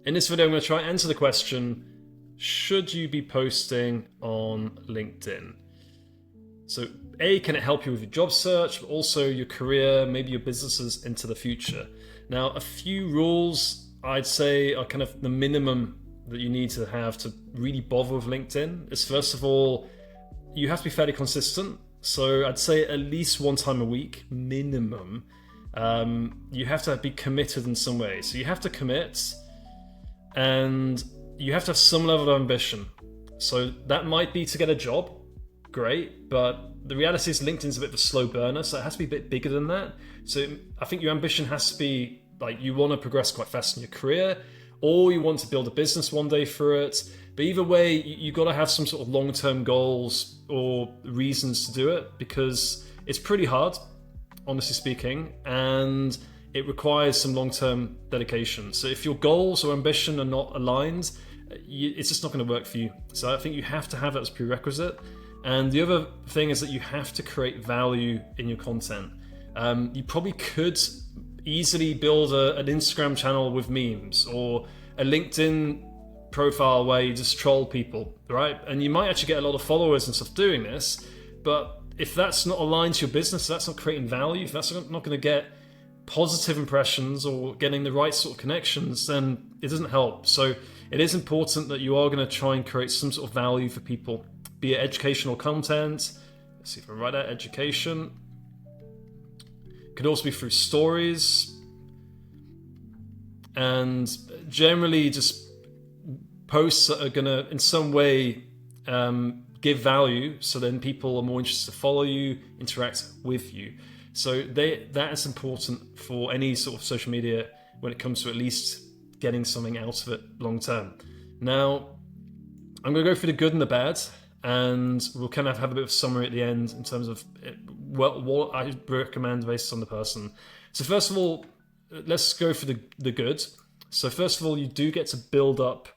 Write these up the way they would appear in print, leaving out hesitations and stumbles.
In this video, I'm going to try and answer the question, should you be posting on LinkedIn? So A, can it help you with your job search, but also your career, maybe your businesses into the future? Now, a few rules I'd say are kind of the minimum that you need to have to really bother with LinkedIn is, first of all, you have to be fairly consistent. So I'd say at least one time a week, minimum. You have to be committed in some way. So you have to commit and you have to have some level of ambition. So that might be to get a job, great, but the reality is LinkedIn's a bit of a slow burner, so it has to be a bit bigger than that. So I think your ambition has to be like you want to progress quite fast in your career, or you want to build a business one day for it. But either way, you got to have some sort of long-term goals or reasons to do it, because it's pretty hard, honestly speaking, and it requires some long-term dedication. So if your goals or ambition are not aligned, it's just not going to work for you. So I think you have to have that as a prerequisite. And the other thing is that you have to create value in your content. You probably could easily build an Instagram channel with memes, or a LinkedIn profile where you just troll people, right? And you might actually get a lot of followers and stuff doing this, but if that's not aligned to your business, if that's not creating value, if that's not going to get positive impressions or getting the right sort of connections, then it doesn't help. So it is important that you are going to try and create some sort of value for people, be it educational content. Let's see if I write out education. Could also be through stories, and generally just posts that are going to in some way give value, so then people are more interested to follow you, interact with you. So that is important for any sort of social media when it comes to at least getting something out of it long term. Now, I'm going to go through the good and the bad, and we'll kind of have a bit of summary at the end in terms of what I recommend based on the person. So first of all, let's go for the good. So first of all, you do get to build up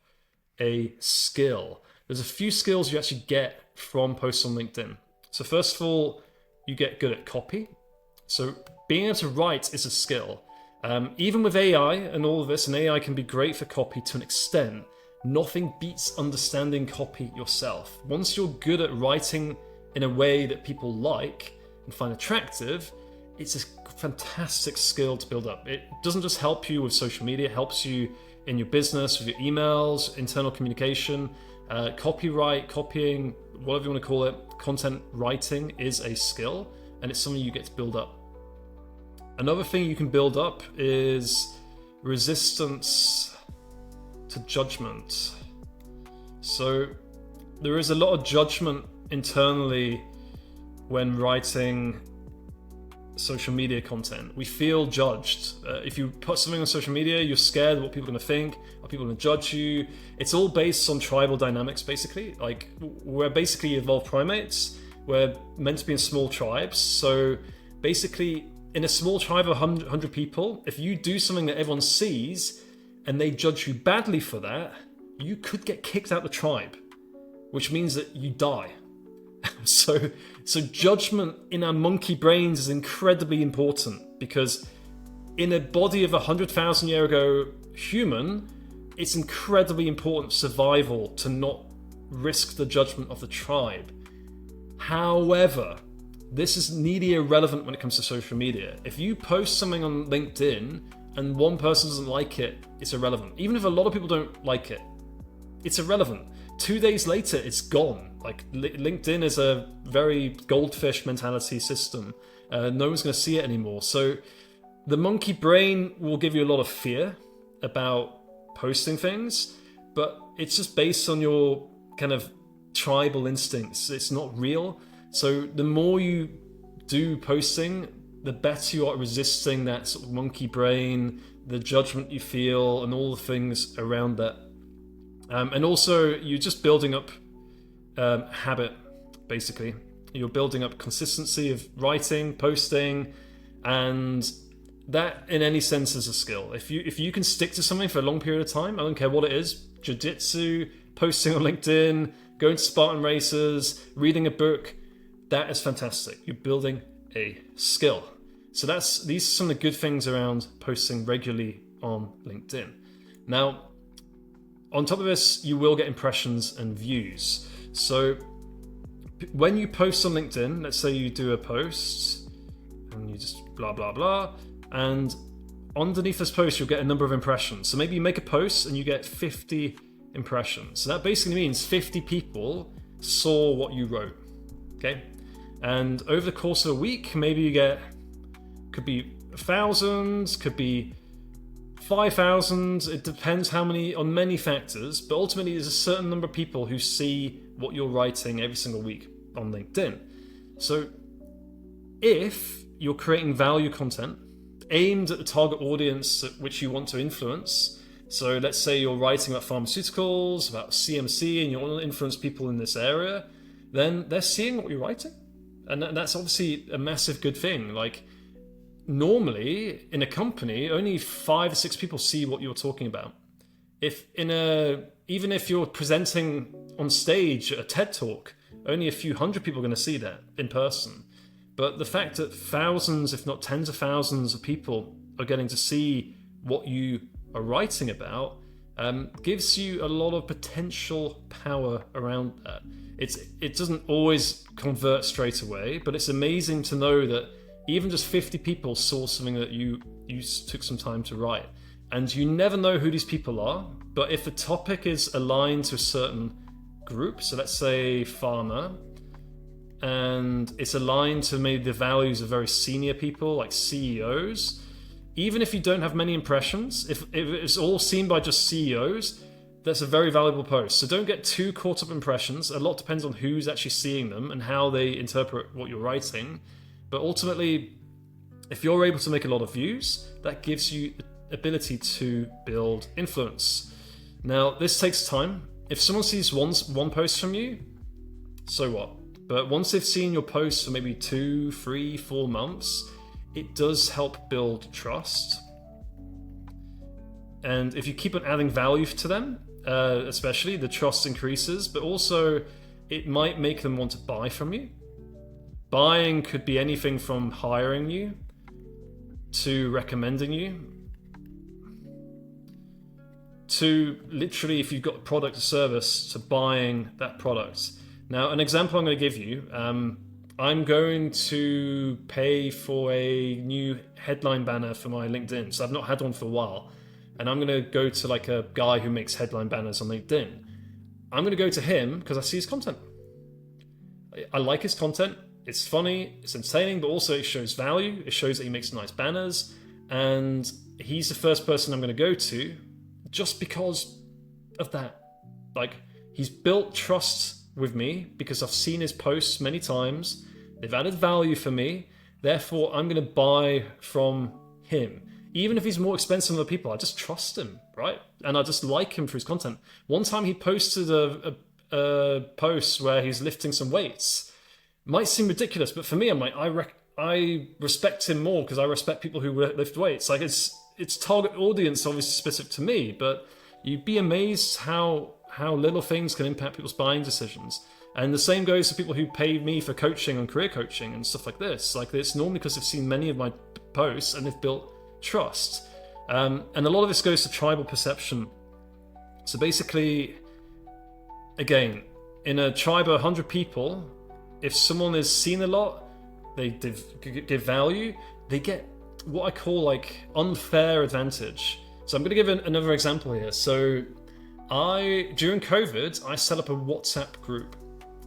a skill. There's a few skills you actually get from posts on LinkedIn. So first of all, you get good at copy. So being able to write is a skill. Even with AI and all of this, and AI can be great for copy to an extent, nothing beats understanding copy yourself. Once you're good at writing in a way that people like and find attractive, it's a fantastic skill to build up. It doesn't just help you with social media, it helps you in your business, with your emails, internal communication, copyright, copying, whatever you want to call it. Content writing is a skill, and it's something you get to build up. Another thing you can build up is resistance to judgment. So there is a lot of judgment internally when writing social media content. We feel judged. If you put something on social media, you're scared of what people are going to think. Are people going to judge you? It's all based on tribal dynamics, basically. Like, we're basically evolved primates. We're meant to be in small tribes. So basically, in a small tribe of 100 people, if you do something that everyone sees and they judge you badly for that, you could get kicked out the tribe, which means that you die. So judgment in our monkey brains is incredibly important, because in a body of 100,000 year ago human, it's incredibly important survival to not risk the judgment of the tribe. However, this is nearly irrelevant when it comes to social media. If you post something on LinkedIn and one person doesn't like it, it's irrelevant. Even if a lot of people don't like it, it's irrelevant. 2 days later, it's gone. Like, LinkedIn is a very goldfish mentality system. No one's going to see it anymore. So the monkey brain will give you a lot of fear about posting things, but it's just based on your kind of tribal instincts. It's not real. So the more you do posting, the better you are at resisting that sort of monkey brain, the judgment you feel, and all the things around that. And also, you're just building up habit, basically. You're building up consistency of writing, posting, and that, in any sense, is a skill. If you can stick to something for a long period of time, I don't care what it is, jiu-jitsu, posting on LinkedIn, going to Spartan races, reading a book, that is fantastic. You're building a skill. So these are some of the good things around posting regularly on LinkedIn. Now, on top of this, you will get impressions and views. So when you post on LinkedIn, let's say you do a post and you just blah, blah, blah, and underneath this post, you'll get a number of impressions. So maybe you make a post and you get 50 impressions. So that basically means 50 people saw what you wrote, okay? And over the course of a week, maybe you get, could be 1,000, could be 5,000. It depends how many, on many factors, but ultimately there's a certain number of people who see what you're writing every single week on LinkedIn. So if you're creating value content aimed at the target audience at which you want to influence, so let's say you're writing about pharmaceuticals, about CMC, and you want to influence people in this area, then they're seeing what you're writing. And that's obviously a massive good thing. Like, normally in a company, only 5 or 6 people see what you're talking about. Even if you're presenting on stage at a TED Talk, only a few hundred people are going to see that in person. But the fact that thousands, if not tens of thousands of people are getting to see what you are writing about, gives you a lot of potential power around that. It doesn't always convert straight away, but it's amazing to know that even just 50 people saw something that you took some time to write. And you never know who these people are, but if the topic is aligned to a certain group, so let's say pharma, and it's aligned to maybe the values of very senior people like CEOs, even if you don't have many impressions, if it's all seen by just CEOs, that's a very valuable post. So don't get too caught up in impressions. A lot depends on who's actually seeing them and how they interpret what you're writing. But ultimately, if you're able to make a lot of views, that gives you the ability to build influence. Now, this takes time. If someone sees one post from you, so what? But once they've seen your posts for maybe 2, 3, 4 months, it does help build trust. And if you keep on adding value to them, especially, the trust increases, but also it might make them want to buy from you. Buying could be anything from hiring you to recommending you to literally, if you've got a product or service, to buying that product. Now, an example I'm going to give you, I'm going to pay for a new headline banner for my LinkedIn. So I've not had one for a while. And I'm going to go to like a guy who makes headline banners on LinkedIn. I'm going to go to him because I see his content. I like his content. It's funny, it's entertaining, but also it shows value. It shows that he makes nice banners. And he's the first person I'm going to go to just because of that. Like, he's built trust with me because I've seen his posts many times. They've added value for me. Therefore, I'm going to buy from him. Even if he's more expensive than other people, I just trust him, right? And I just like him for his content. One time he posted a post where he's lifting some weights. Might seem ridiculous, but for me, I'm like, I respect him more because I respect people who lift weights. Like, it's target audience, obviously specific to me, but you'd be amazed how little things can impact people's buying decisions. And the same goes for people who pay me for coaching and career coaching and stuff like this. Like, it's normally because they've seen many of my posts and they've built trust. And a lot of this goes to tribal perception. So basically, again, in a tribe of 100 people, if someone is seen a lot, they give value, they get what I call like unfair advantage. So I'm going to give another example here. So during COVID, I set up a WhatsApp group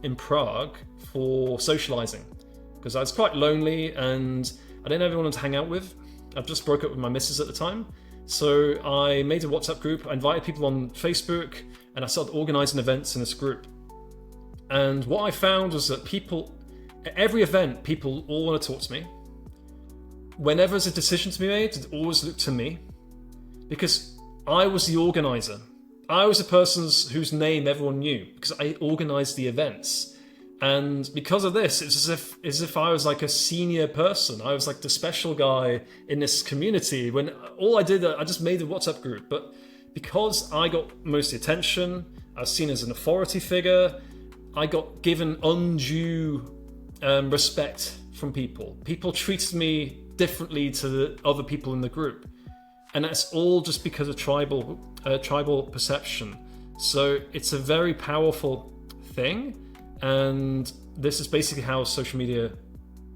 in Prague for socializing because I was quite lonely and I didn't have anyone to hang out with. I've just broke up with my missus at the time. So I made a WhatsApp group, I invited people on Facebook, and I started organizing events in this group. And what I found was that at every event, people all want to talk to me. Whenever there's a decision to be made, it always looked to me because I was the organizer. I was the person whose name everyone knew because I organized the events. And because of this, it's as if I was like a senior person. I was like the special guy in this community when all I did, I just made a WhatsApp group. But because I got most of the attention, I was seen as an authority figure, I got given undue respect from people. People treated me differently to the other people in the group. And that's all just because of tribal perception. So it's a very powerful thing, and this is basically how social media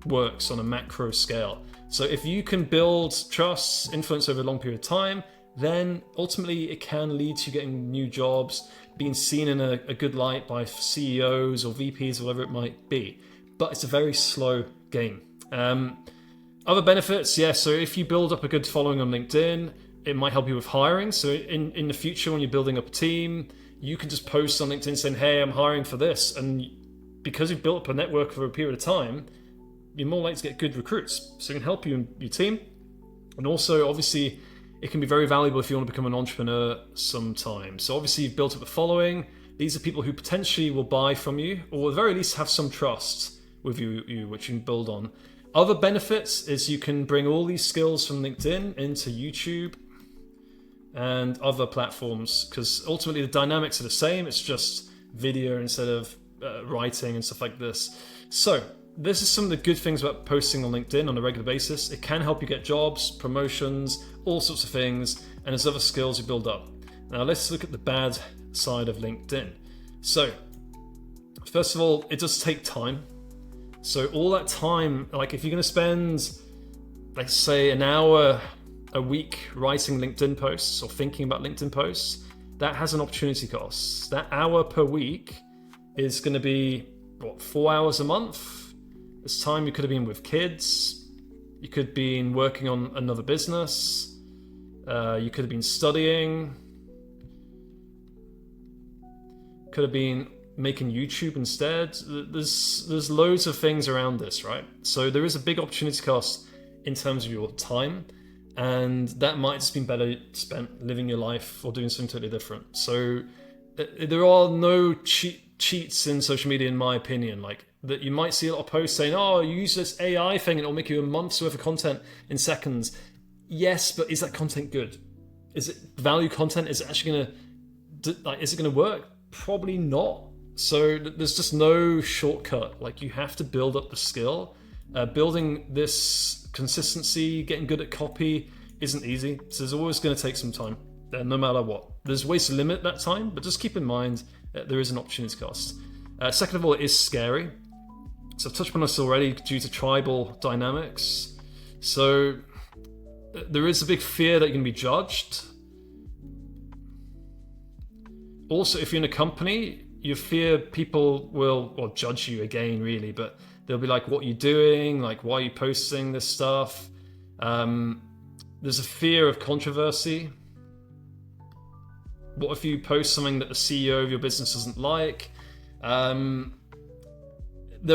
works on a macro scale. So if you can build trust, influence over a long period of time, then ultimately it can lead to getting new jobs, being seen in a good light by CEOs or VPs or whatever it might be. But it's a very slow game. Other benefits, yeah, so if you build up a good following on LinkedIn, it might help you with hiring. So in the future, when you're building up a team, you can just post on LinkedIn saying, hey, I'm hiring for this. And because you've built up a network for a period of time, you're more likely to get good recruits. So it can help you and your team. And also, obviously, it can be very valuable if you want to become an entrepreneur sometime. So obviously, you've built up a following. These are people who potentially will buy from you, or at the very least have some trust with you, which you can build on. Other benefits is you can bring all these skills from LinkedIn into YouTube and other platforms, because ultimately the dynamics are the same. It's just video instead of writing and stuff like this. So this is some of the good things about posting on LinkedIn on a regular basis. It can help you get jobs, promotions, all sorts of things, and there's other skills you build up. Now let's look at the bad side of LinkedIn. So first of all, it does take time. So all that time, like if you're going to spend, let's say, an hour a week writing LinkedIn posts or thinking about LinkedIn posts, that has an opportunity cost. That hour per week is going to be, 4 hours a month? This time you could have been with kids, you could have been working on another business, you could have been studying, could have been making YouTube instead. There's loads of things around this, right? So there is a big opportunity cost in terms of your time, and that might just been better spent living your life or doing something totally different. So there are no cheats in social media, in my opinion. Like that, you might see a lot of posts saying, "Oh, you use this AI thing and it'll make you a month's worth of content in seconds." Yes, but is that content good? Is it value content? Is it actually is it gonna work? Probably not. So there's just no shortcut. Like you have to build up the skill. Building this consistency, getting good at copy isn't easy. So there's always going to take some time, no matter what. There's ways to limit that time, but just keep in mind that there is an opportunity cost. Second of all, it is scary. So I've touched on this already due to tribal dynamics. So there is a big fear that you're going to be judged. Also, if you're in a company, you fear people will judge you again, really, but they'll be like, what are you doing? Like, why are you posting this stuff? There's a fear of controversy. What if you post something that the CEO of your business doesn't like? There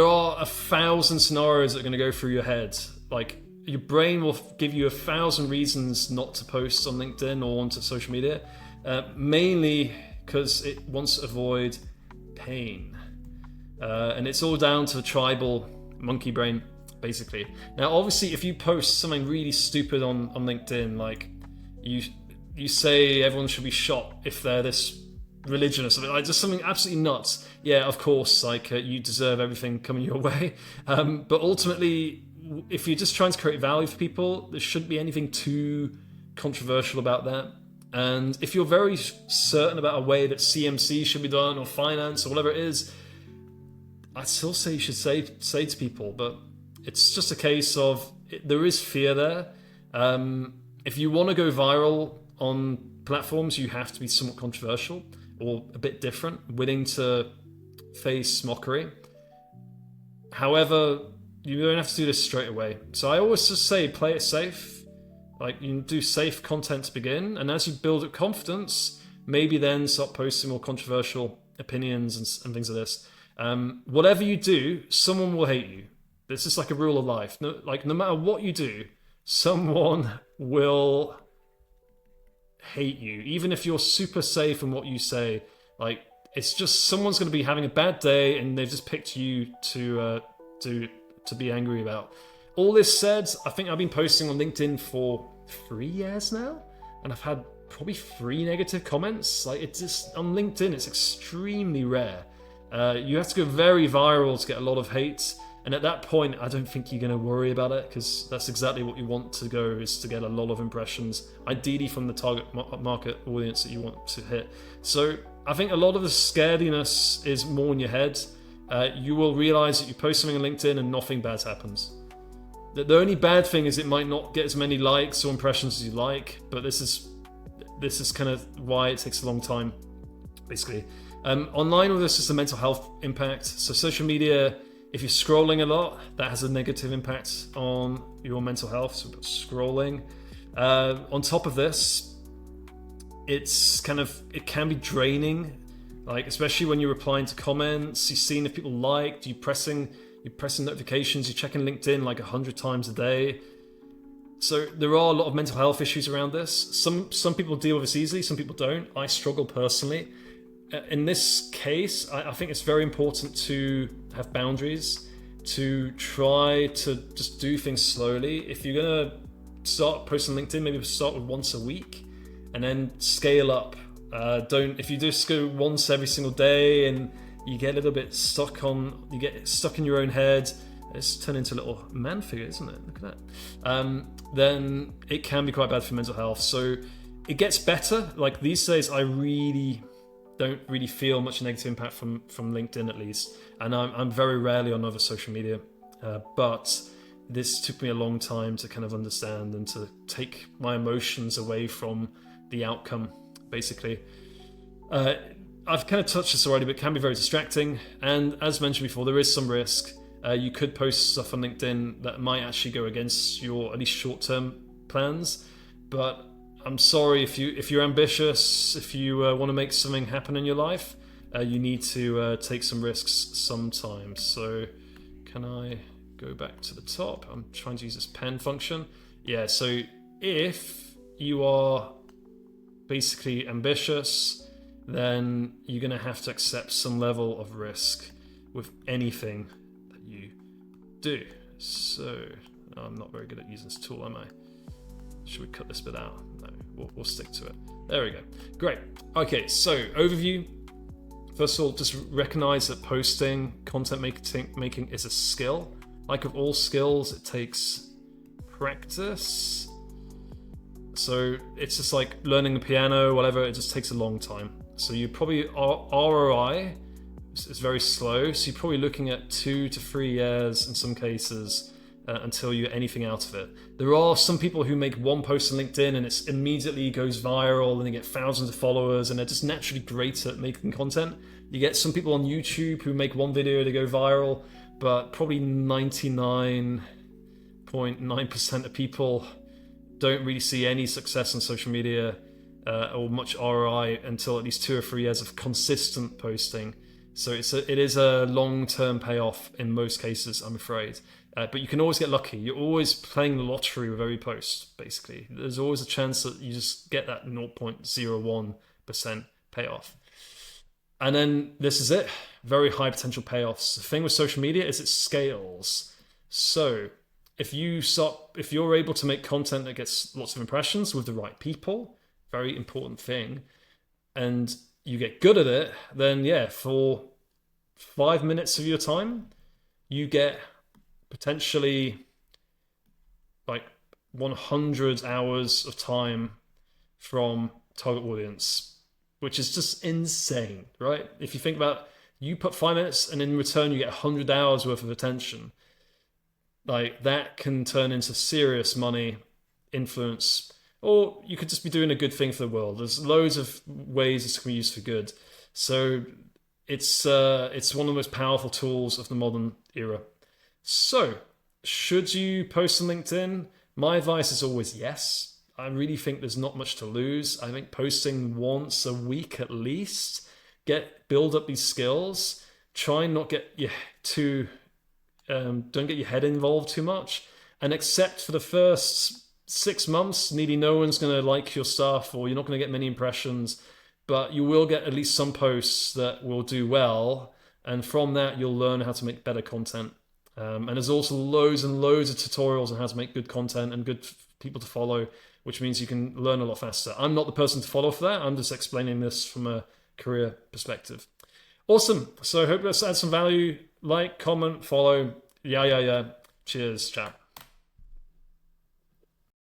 are 1,000 scenarios that are going to go through your head. Like, your brain will give you 1,000 reasons not to post on LinkedIn or onto social media, mainly because it wants to avoid pain. And it's all down to the tribal monkey brain, basically. Now, obviously, if you post something really stupid on LinkedIn, like you say everyone should be shot if they're this religion or something, like just something absolutely nuts, yeah, of course, like you deserve everything coming your way. But ultimately, if you're just trying to create value for people, there shouldn't be anything too controversial about that. And if you're very certain about a way that CMC should be done or finance or whatever it is, I'd still say you should say to people, but it's just a case of there is fear there. If you want to go viral on platforms, you have to be somewhat controversial or a bit different, willing to face mockery. However, you don't have to do this straight away. So I always just say play it safe. Like, you do safe content to begin, and as you build up confidence, maybe then start posting more controversial opinions and things like this. Whatever you do, someone will hate you. This is like a rule of life. No matter what you do, someone will hate you, even if you're super safe in what you say. Like, it's just someone's going to be having a bad day, and they've just picked you to be angry about. All this said, I think I've been posting on LinkedIn for 3 years now, and I've had probably 3 negative comments. Like, it's just on LinkedIn, it's extremely rare. You have to go very viral to get a lot of hate, and at that point, I don't think you're going to worry about it, because that's exactly what you want to go, is to get a lot of impressions, ideally from the target market audience that you want to hit. So I think a lot of the scarediness is more in your head. You will realize that you post something on LinkedIn and nothing bad happens. The only bad thing is it might not get as many likes or impressions as you like, but this is kind of why it takes a long time, basically. Online, all this is the mental health impact. So social media, if you're scrolling a lot, that has a negative impact on your mental health. So scrolling. On top of this, it can be draining, like especially when you're replying to comments, you're seeing if people liked, you're pressing notifications, you're checking LinkedIn like 100 times a day. So there are a lot of mental health issues around this. Some people deal with this easily, some people don't. I struggle personally. In this case, I think it's very important to have boundaries, to try to just do things slowly. If you're gonna start posting LinkedIn, maybe start with once a week and then scale up. If you just go once every single day and you get a little bit you get stuck in your own head, it's turned into a little man figure, isn't it? Look at that. Then it can be quite bad for mental health. So it gets better. Like these days, I don't really feel much negative impact from LinkedIn, at least. And I'm very rarely on other social media. But this took me a long time to kind of understand and to take my emotions away from the outcome, basically. I've kind of touched this already, but it can be very distracting. And as mentioned before, there is some risk. You could post stuff on LinkedIn that might actually go against your at least short-term plans. But I'm sorry, if you're ambitious, if you want to make something happen in your life, you need to take some risks sometimes. So can I go back to the top? I'm trying to use this pen function. Yeah, so if you are basically ambitious, then you're going to have to accept some level of risk with anything that you do. So I'm not very good at using this tool, am I? Should we cut this bit out? No, we'll stick to it. There we go. Great. Okay, so overview. First of all, just recognize that posting, content making is a skill. Like with all skills, it takes practice. So it's just like learning the piano, whatever, it just takes a long time. So you probably, ROI is very slow. So you're probably looking at 2 to 3 years in some cases until you get anything out of it. There are some people who make one post on LinkedIn and it immediately goes viral and they get thousands of followers and they're just naturally great at making content. You get some people on YouTube who make one video, they go viral, but probably 99.9% of people don't really see any success on social media or much ROI until at least 2 or 3 years of consistent posting. So it is a long-term payoff in most cases, I'm afraid. But you can always get lucky. You're always playing the lottery with every post, basically. There's always a chance that you just get that 0.01% payoff. And then this is it. Very high potential payoffs. The thing with social media is it scales. So if you're able to make content that gets lots of impressions with the right people, very important thing, and you get good at it, then yeah, for 5 minutes of your time, you get potentially like 100 hours of time from target audience, which is just insane, right? If you think about, you put 5 minutes and in return you get 100 hours worth of attention, like that can turn into serious money, influence, or you could just be doing a good thing for the world. There's loads of ways this can be used for good. So it's one of the most powerful tools of the modern era. So should you post on LinkedIn? My advice is always yes. I really think there's not much to lose. I think posting once a week at least, build up these skills. Try and not get don't get your head involved too much, and accept for the first 6 months, nearly no one's going to like your stuff, or you're not going to get many impressions, but you will get at least some posts that will do well, and from that you'll learn how to make better content. And there's also loads and loads of tutorials on how to make good content and good people to follow, which means you can learn a lot faster. I'm not the person to follow for that. I'm just explaining this from a career perspective. Awesome. So I hope this adds some value. Like, comment, follow. Yeah. Cheers. Ciao.